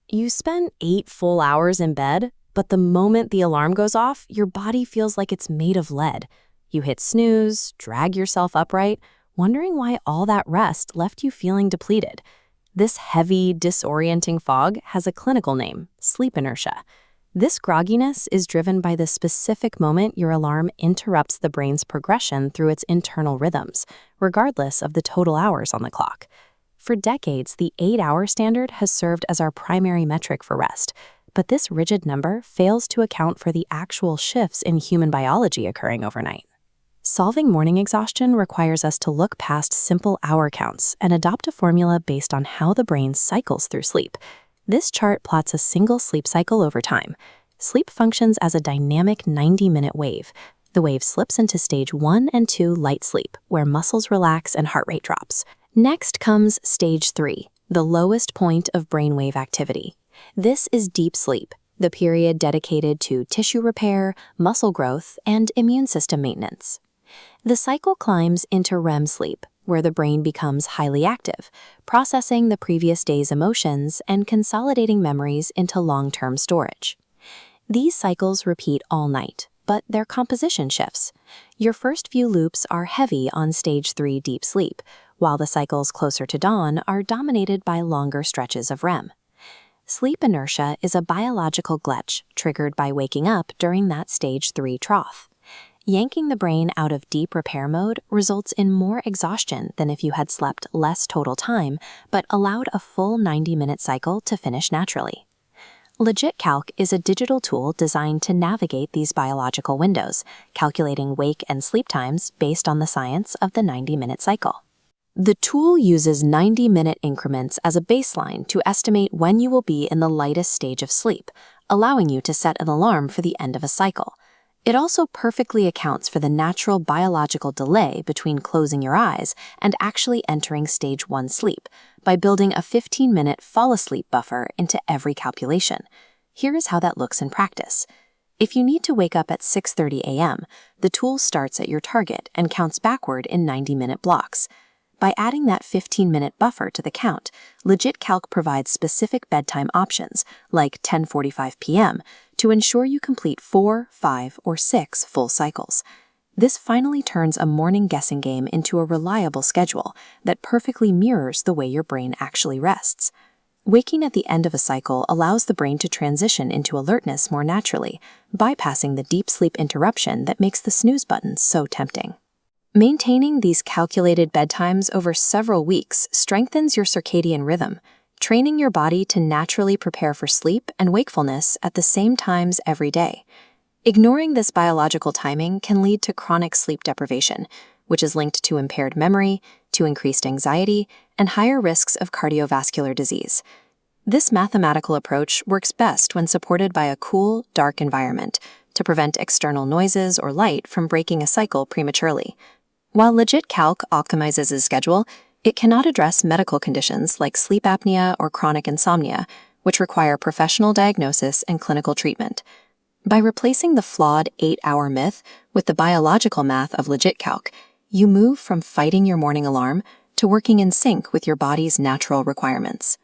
You spend 8 full hours in bed, but the moment the alarm goes off, your body feels like it's made of lead. You hit snooze, drag yourself upright, wondering why all that rest left you feeling depleted. This heavy, disorienting fog has a clinical name, sleep inertia. This grogginess is driven by the specific moment your alarm interrupts the brain's progression through its internal rhythms, regardless of the total hours on the clock. For decades, the 8-hour standard has served as our primary metric for rest, but this rigid number fails to account for the actual shifts in human biology occurring overnight. Solving morning exhaustion requires us to look past simple hour counts and adopt a formula based on how the brain cycles through sleep. This chart plots a single sleep cycle over time. Sleep functions as a dynamic 90-minute wave. The wave slips into stage 1 and 2 light sleep, where muscles relax and heart rate drops. Next comes stage 3, the lowest point of brainwave activity. This is deep sleep, the period dedicated to tissue repair, muscle growth, and immune system maintenance. The cycle climbs into REM sleep, where the brain becomes highly active, processing the previous day's emotions and consolidating memories into long-term storage. These cycles repeat all night, but their composition shifts. Your first few loops are heavy on stage 3 deep sleep, while the cycles closer to dawn are dominated by longer stretches of REM. Sleep inertia is a biological glitch triggered by waking up during that stage 3 trough. Yanking the brain out of deep repair mode results in more exhaustion than if you had slept less total time, but allowed a full 90-minute cycle to finish naturally. LegitCalc is a digital tool designed to navigate these biological windows, calculating wake and sleep times based on the science of the 90-minute cycle. The tool uses 90-minute increments as a baseline to estimate when you will be in the lightest stage of sleep, allowing you to set an alarm for the end of a cycle. It also perfectly accounts for the natural biological delay between closing your eyes and actually entering stage 1 sleep by building a 15-minute fall-asleep buffer into every calculation. Here is how that looks in practice. If you need to wake up at 6:30 a.m., the tool starts at your target and counts backward in 90-minute blocks. By adding that 15-minute buffer to the count, LegitCalc provides specific bedtime options, like 10:45 p.m., to ensure you complete 4, 5, or 6 full cycles. This finally turns a morning guessing game into a reliable schedule that perfectly mirrors the way your brain actually rests. Waking at the end of a cycle allows the brain to transition into alertness more naturally, bypassing the deep sleep interruption that makes the snooze button so tempting. Maintaining these calculated bedtimes over several weeks strengthens your circadian rhythm, training your body to naturally prepare for sleep and wakefulness at the same times every day. Ignoring this biological timing can lead to chronic sleep deprivation, which is linked to impaired memory, to increased anxiety, and higher risks of cardiovascular disease. This mathematical approach works best when supported by a cool, dark environment to prevent external noises or light from breaking a cycle prematurely. While LegitCalc optimizes its schedule, it cannot address medical conditions like sleep apnea or chronic insomnia, which require professional diagnosis and clinical treatment. By replacing the flawed 8-hour myth with the biological math of LegitCalc, you move from fighting your morning alarm to working in sync with your body's natural requirements.